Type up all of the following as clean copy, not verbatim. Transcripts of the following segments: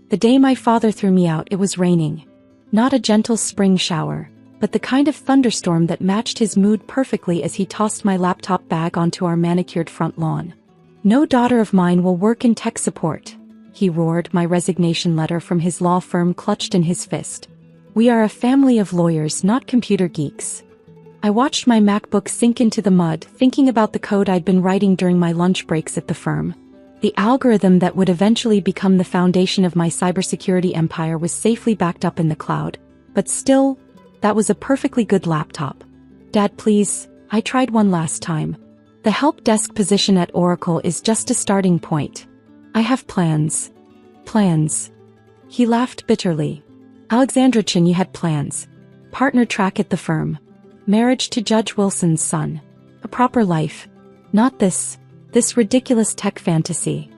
The day my father threw me out, it was raining. Not a gentle spring shower, but the kind of thunderstorm that matched his mood perfectly as he tossed my laptop bag onto our manicured front lawn. "No daughter of mine will work in tech support," he roared, my resignation letter from his law firm clutched in his fist. "We are a family of lawyers, not computer geeks." I watched my MacBook sink into the mud, thinking about the code I'd been writing during my lunch breaks at the firm. The algorithm that would eventually become the foundation of my cybersecurity empire was safely backed up in the cloud. But still, that was a perfectly good laptop. "Dad, please," I tried one last time. "The help desk position at Oracle is just a starting point. I have plans." "Plans?" He laughed bitterly. "Alexandra Chin, you had plans. Partner track at the firm. Marriage to Judge Wilson's son. A proper life. Not this ridiculous tech fantasy."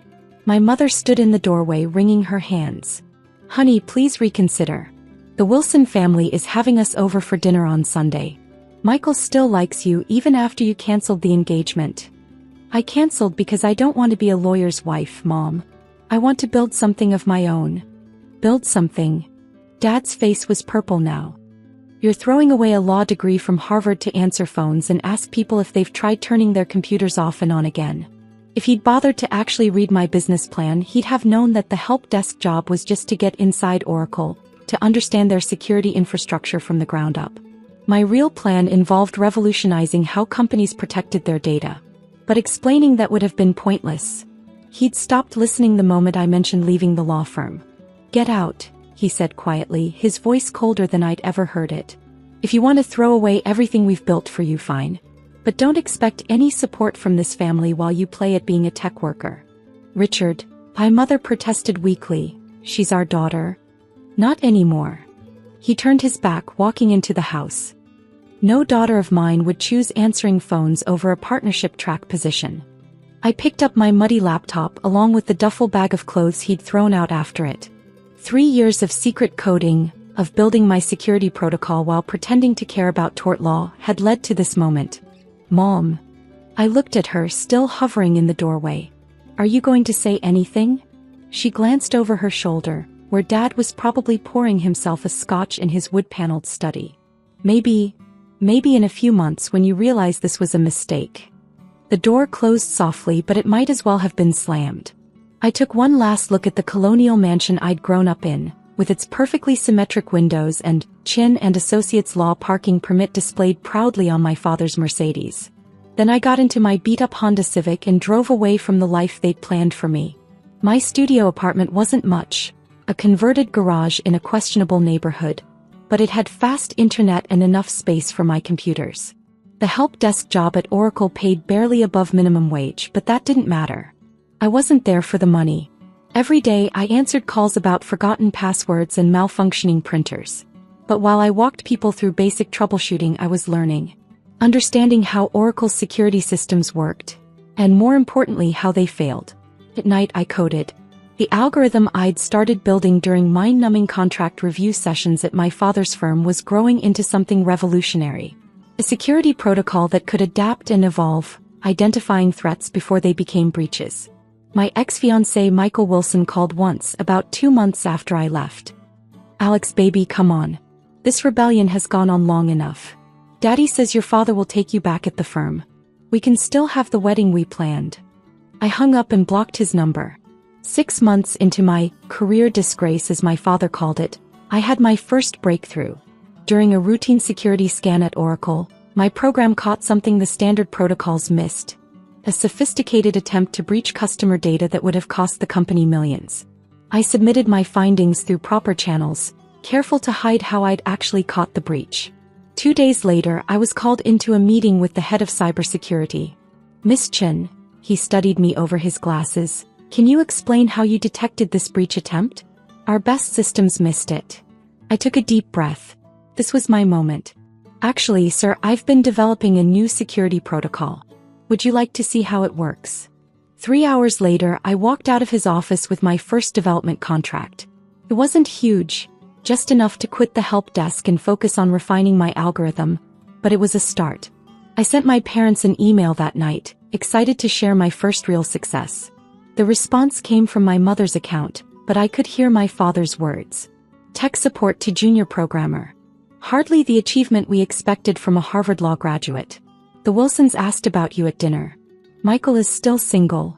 My mother stood in the doorway wringing her hands. "Honey, please reconsider. The Wilson family is having us over for dinner on Sunday. Michael still likes you even after you canceled the engagement." "I canceled because I don't want to be a lawyer's wife, Mom. I want to build something of my own." "Build something?" Dad's face was purple now. "You're throwing away a law degree from Harvard to answer phones and ask people if they've tried turning their computers off and on again." If he'd bothered to actually read my business plan, he'd have known that the help desk job was just to get inside Oracle, to understand their security infrastructure from the ground up. My real plan involved revolutionizing how companies protected their data. But explaining that would have been pointless. He'd stopped listening the moment I mentioned leaving the law firm. "Get out," he said quietly, his voice colder than I'd ever heard it. "If you want to throw away everything we've built for you, fine. But don't expect any support from this family while you play at being a tech worker." "Richard," my mother protested weakly, "she's our daughter." "Not anymore." He turned his back, walking into the house. No daughter of mine would choose answering phones over a partnership track position. I picked up my muddy laptop along with the duffel bag of clothes he'd thrown out after it. 3 years of secret coding, of building my security protocol while pretending to care about tort law, had led to this moment. "Mom." I looked at her, still hovering in the doorway. "Are you going to say anything?" She glanced over her shoulder, where Dad was probably pouring himself a scotch in his wood-paneled study. Maybe in a few months when you realize this was a mistake." The door closed softly, but it might as well have been slammed. I took one last look at the colonial mansion I'd grown up in, with its perfectly symmetric windows and Chin and Associates Law parking permit displayed proudly on my father's Mercedes. Then I got into my beat-up Honda Civic and drove away from the life they'd planned for me. My studio apartment wasn't much, a converted garage in a questionable neighborhood, but it had fast internet and enough space for my computers. The help desk job at Oracle paid barely above minimum wage, but that didn't matter. I wasn't there for the money. Every day I answered calls about forgotten passwords and malfunctioning printers. But while I walked people through basic troubleshooting, I was learning. Understanding how Oracle's security systems worked, and more importantly how they failed. At night I coded. The algorithm I'd started building during mind-numbing contract review sessions at my father's firm was growing into something revolutionary. A security protocol that could adapt and evolve, identifying threats before they became breaches. My ex-fiancé Michael Wilson called once, about 2 months after I left. "Alex, baby, come on. This rebellion has gone on long enough. Daddy says your father will take you back at the firm. We can still have the wedding we planned." I hung up and blocked his number. 6 months into my career disgrace, as my father called it, I had my first breakthrough. During a routine security scan at Oracle, my program caught something the standard protocols missed. A sophisticated attempt to breach customer data that would have cost the company millions. I submitted my findings through proper channels, careful to hide how I'd actually caught the breach. 2 days later, I was called into a meeting with the head of cybersecurity. "Miss Chin," he studied me over his glasses, "can you explain how you detected this breach attempt? Our best systems missed it." I took a deep breath. This was my moment. "Actually, sir, I've been developing a new security protocol. Would you like to see how it works?" 3 hours later, I walked out of his office with my first development contract. It wasn't huge, just enough to quit the help desk and focus on refining my algorithm, but it was a start. I sent my parents an email that night, excited to share my first real success. The response came from my mother's account, but I could hear my father's words. Tech support to junior programmer. Hardly the achievement we expected from a Harvard Law graduate. The Wilsons asked about you at dinner. Michael is still single.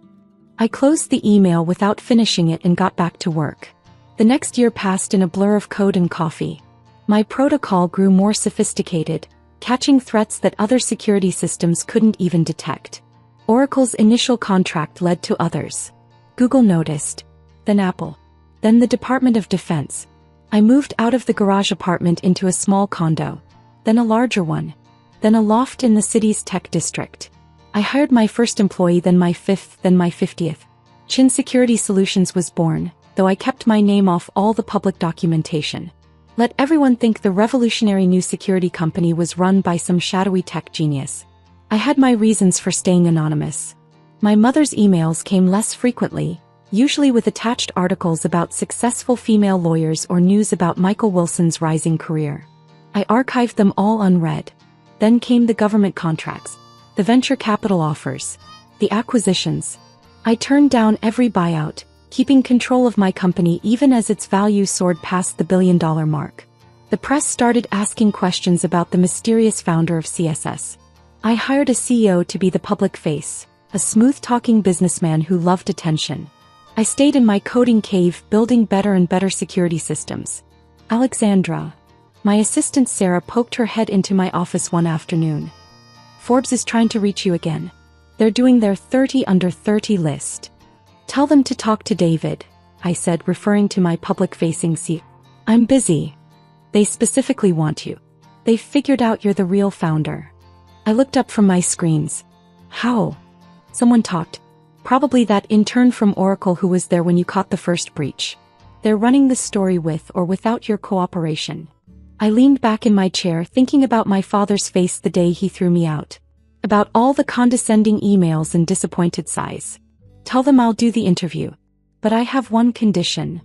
I closed the email without finishing it and got back to work. The next year passed in a blur of code and coffee. My protocol grew more sophisticated, catching threats that other security systems couldn't even detect. Oracle's initial contract led to others. Google noticed. Then Apple. Then the Department of Defense. I moved out of the garage apartment into a small condo. Then a larger one. Then a loft in the city's tech district. I hired my first employee, then my fifth, then my 50th. Chin Security Solutions was born, though I kept my name off all the public documentation. Let everyone think the revolutionary new security company was run by some shadowy tech genius. I had my reasons for staying anonymous. My mother's emails came less frequently, usually with attached articles about successful female lawyers or news about Michael Wilson's rising career. I archived them all unread. Then came the government contracts, the venture capital offers, the acquisitions. I turned down every buyout, keeping control of my company even as its value soared past the billion-dollar mark. The press started asking questions about the mysterious founder of CSS. I hired a CEO to be the public face, a smooth-talking businessman who loved attention. I stayed in my coding cave, building better and better security systems. Alexandra. My assistant Sarah poked her head into my office one afternoon. Forbes is trying to reach you again. They're doing their 30 under 30 list. Tell them to talk to David, I said, referring to my public-facing CEO. I'm busy. They specifically want you. They've figured out you're the real founder. I looked up from my screens. How? Someone talked. Probably that intern from Oracle who was there when you caught the first breach. They're running the story with or without your cooperation. I leaned back in my chair thinking about my father's face the day he threw me out. About all the condescending emails and disappointed sighs. Tell them I'll do the interview. But I have one condition.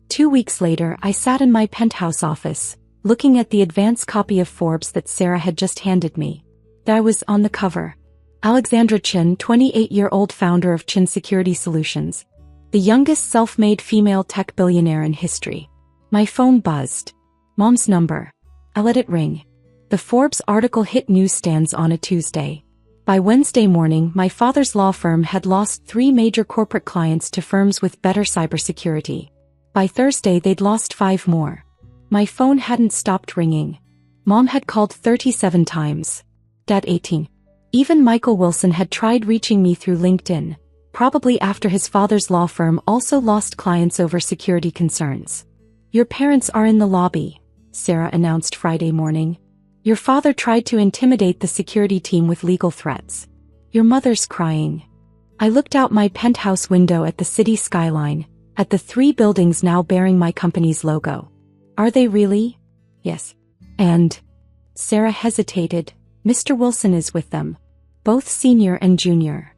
2 weeks later, I sat in my penthouse office, looking at the advance copy of Forbes that Sarah had just handed me. There I was on the cover. Alexandra Chin, 28-year-old founder of Chin Security Solutions. The youngest self-made female tech billionaire in history. My phone buzzed. Mom's number. I let it ring. The Forbes article hit newsstands on a Tuesday. By Wednesday morning, my father's law firm had lost 3 major corporate clients to firms with better cybersecurity. By Thursday, they'd lost 5 more. My phone hadn't stopped ringing. Mom had called 37 times. Dad 18. Even Michael Wilson had tried reaching me through LinkedIn, probably after his father's law firm also lost clients over security concerns. Your parents are in the lobby, Sarah announced Friday morning. Your father tried to intimidate the security team with legal threats. Your mother's crying. I looked out my penthouse window at the city skyline, at the 3 buildings now bearing my company's logo. Are they really? Yes. And? Sarah hesitated. Mr. Wilson is with them. Both senior and junior.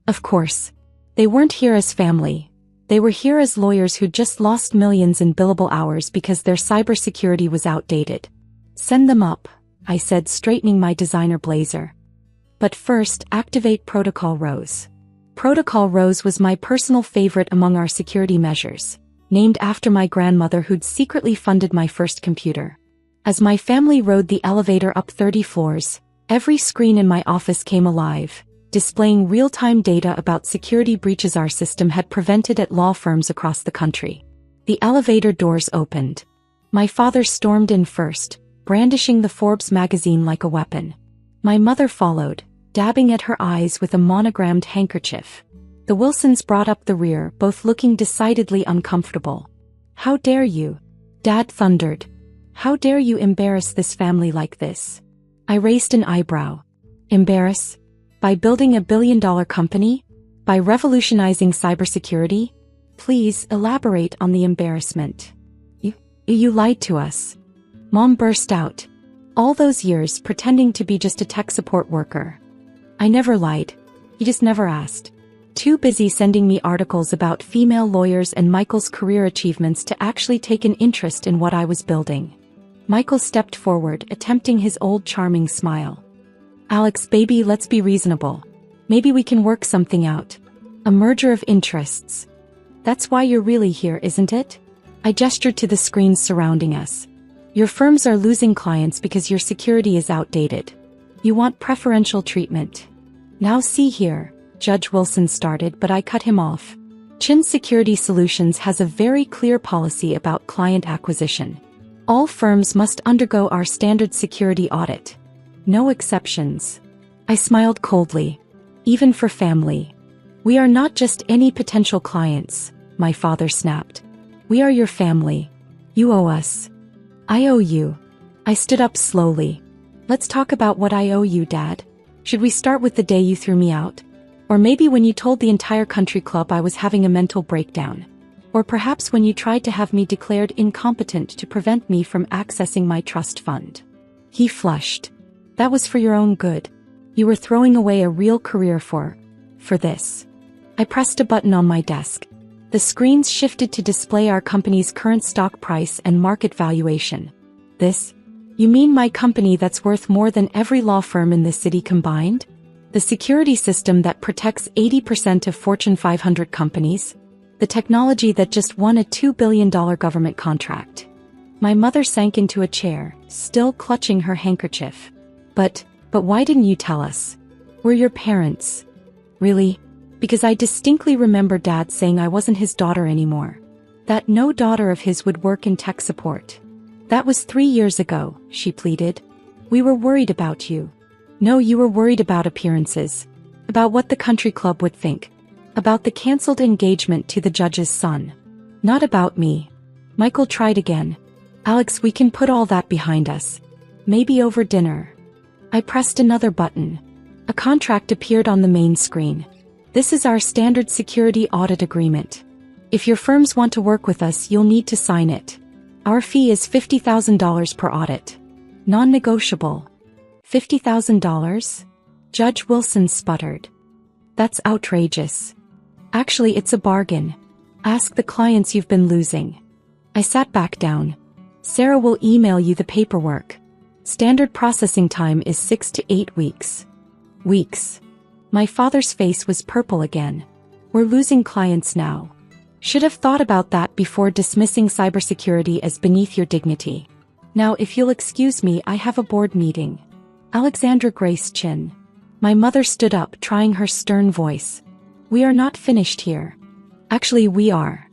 Of course. They weren't here as family. They were here as lawyers who'd just lost millions in billable hours because their cybersecurity was outdated. Send them up, I said, straightening my designer blazer. But first, activate Protocol Rose. Protocol Rose was my personal favorite among our security measures, named after my grandmother who'd secretly funded my first computer. As my family rode the elevator up 30 floors, every screen in my office came alive, displaying real-time data about security breaches our system had prevented at law firms across the country. The elevator doors opened. My father stormed in first, brandishing the Forbes magazine like a weapon. My mother followed, dabbing at her eyes with a monogrammed handkerchief. The Wilsons brought up the rear, both looking decidedly uncomfortable. How dare you? Dad thundered. How dare you embarrass this family like this? I raised an eyebrow. Embarrass? By building a billion-dollar company? By revolutionizing cybersecurity? Please elaborate on the embarrassment. You lied to us. Mom burst out. All those years pretending to be just a tech support worker. I never lied. You just never asked. Too busy sending me articles about female lawyers and Michael's career achievements to actually take an interest in what I was building. Michael stepped forward, attempting his old charming smile. Alex, baby, let's be reasonable. Maybe we can work something out. A merger of interests. That's why you're really here, isn't it? I gestured to the screens surrounding us. Your firms are losing clients because your security is outdated. You want preferential treatment. Now see here, Judge Wilson started, but I cut him off. Chin Security Solutions has a very clear policy about client acquisition. All firms must undergo our standard security audit. No exceptions. I smiled coldly. Even for family. We are not just any potential clients, my father snapped. We are your family. You owe us. I owe you. I stood up slowly. Let's talk about what I owe you, Dad. Should we start with the day you threw me out? Or maybe when you told the entire country club I was having a mental breakdown. Or perhaps when you tried to have me declared incompetent to prevent me from accessing my trust fund. He flushed. That was for your own good. You were throwing away a real career for this. I pressed a button on my desk. The screens shifted to display our company's current stock price and market valuation. This? You mean my company that's worth more than every law firm in this city combined? The security system that protects 80% of Fortune 500 companies? The technology that just won a $2 billion government contract? My mother sank into a chair, still clutching her handkerchief. But why didn't you tell us? We're your parents. Really? Because I distinctly remember Dad saying I wasn't his daughter anymore. That no daughter of his would work in tech support. That was 3 years ago, she pleaded. We were worried about you. No, you were worried about appearances. About what the country club would think. About the cancelled engagement to the judge's son. Not about me. Michael tried again. Alex, we can put all that behind us. Maybe over dinner. I pressed another button. A contract appeared on the main screen. This is our standard security audit agreement. If your firms want to work with us, you'll need to sign it. Our fee is $50,000 per audit. Non-negotiable. $50,000? Judge Wilson sputtered. That's outrageous. Actually, it's a bargain. Ask the clients you've been losing. I sat back down. Sarah will email you the paperwork. Standard processing time is 6 to 8 weeks. Weeks. My father's face was purple again. We're losing clients now. Should have thought about that before dismissing cybersecurity as beneath your dignity. Now, if you'll excuse me, I have a board meeting. Alexandra Grace Chin. My mother stood up, trying her stern voice. We are not finished here. Actually, we are.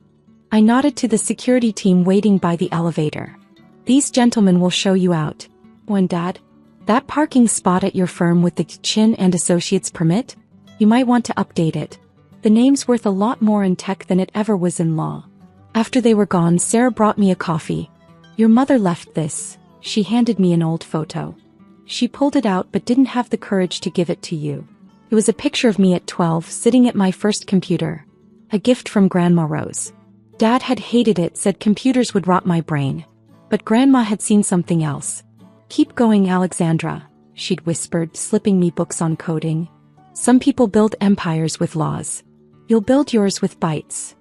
I nodded to the security team waiting by the elevator. These gentlemen will show you out. When, Dad? That parking spot at your firm with the Chin and Associates permit? You might want to update it. The name's worth a lot more in tech than it ever was in law. After they were gone, Sarah brought me a coffee. Your mother left this. She handed me an old photo. She pulled it out but didn't have the courage to give it to you. It was a picture of me at 12, sitting at my first computer. A gift from Grandma Rose. Dad had hated it, said computers would rot my brain. But Grandma had seen something else. Keep going, Alexandra, she'd whispered, slipping me books on coding. Some people build empires with laws. You'll build yours with bytes.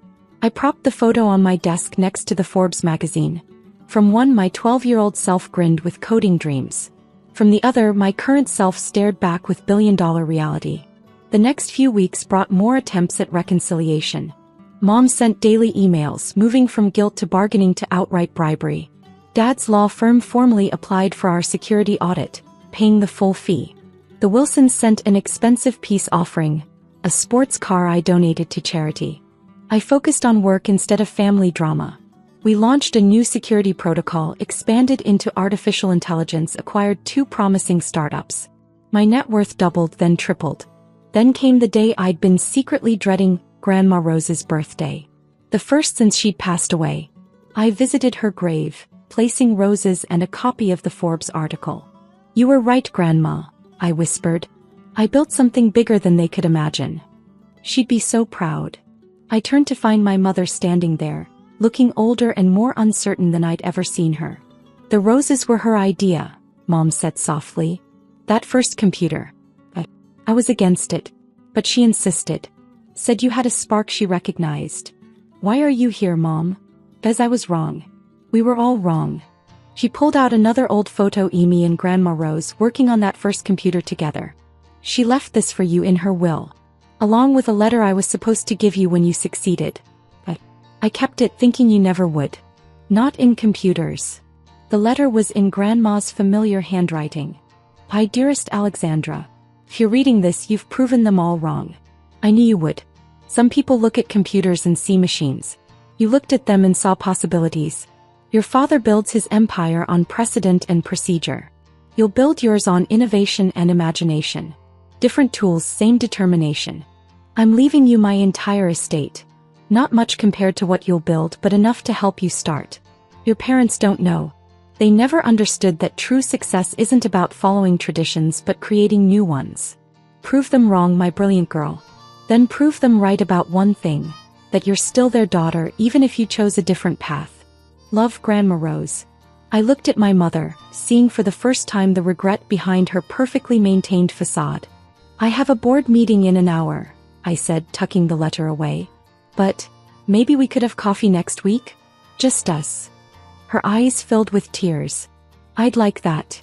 I propped the photo on my desk next to the Forbes magazine. From one, my 12-year-old self grinned with coding dreams. From the other, my current self stared back with billion-dollar reality. The next few weeks brought more attempts at reconciliation. Mom sent daily emails, moving from guilt to bargaining to outright bribery. Dad's law firm formally applied for our security audit, paying the full fee. The Wilsons sent an expensive peace offering, a sports car I donated to charity. I focused on work instead of family drama. We launched a new security protocol, expanded into artificial intelligence, acquired 2 promising startups. My net worth doubled, then tripled. Then came the day I'd been secretly dreading, Grandma Rose's birthday. The first since she'd passed away. I visited her grave, placing roses and a copy of the Forbes article. You were right, Grandma, I whispered. I built something bigger than they could imagine. She'd be so proud. I turned to find my mother standing there, looking older and more uncertain than I'd ever seen her. The roses were her idea, Mom said softly. That first computer. I was against it, but she insisted. Said you had a spark she recognized. Why are you here, Mom? Because I was wrong. We were all wrong. She pulled out another old photo, me and Grandma Rose working on that first computer together. She left this for you in her will, along with a letter I was supposed to give you when you succeeded. I kept it thinking you never would. Not in computers. The letter was in Grandma's familiar handwriting. Hi, dearest Alexandra. If you're reading this, you've proven them all wrong. I knew you would. Some people look at computers and see machines. You looked at them and saw possibilities. Your father builds his empire on precedent and procedure. You'll build yours on innovation and imagination. Different tools, same determination. I'm leaving you my entire estate. Not much compared to what you'll build, but enough to help you start. Your parents don't know. They never understood that true success isn't about following traditions but creating new ones. Prove them wrong, my brilliant girl. Then prove them right about one thing, that you're still their daughter even if you chose a different path. Love, Grandma Rose. I looked at my mother, seeing for the first time the regret behind her perfectly maintained facade. I have a board meeting in an hour, I said, tucking the letter away. But maybe we could have coffee next week? Just us. Her eyes filled with tears. I'd like that.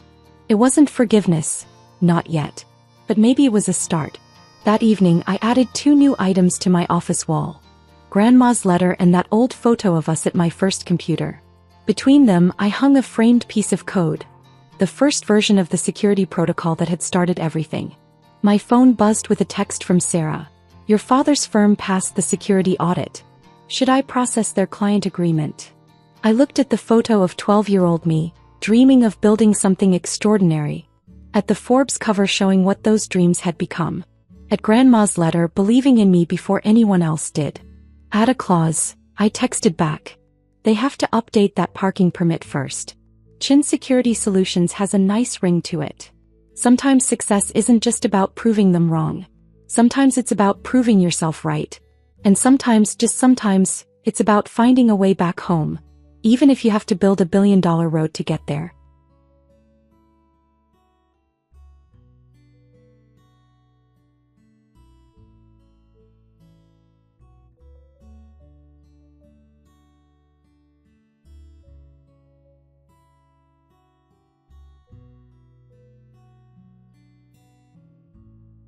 It wasn't forgiveness, not yet. But maybe it was a start. That evening I added 2 new items to my office wall. Grandma's letter and that old photo of us at my first computer. Between them I hung a framed piece of code. The first version of the security protocol that had started everything. My phone buzzed with a text from Sarah. Your father's firm passed the security audit. Should I process their client agreement? I looked at the photo of 12-year-old me, dreaming of building something extraordinary. At the Forbes cover showing what those dreams had become. At Grandma's letter believing in me before anyone else did. Add a clause, I texted back. They have to update that parking permit first. Chin Security Solutions has a nice ring to it. Sometimes success isn't just about proving them wrong. Sometimes it's about proving yourself right. And sometimes, just sometimes, it's about finding a way back home. Even if you have to build a billion-dollar road to get there.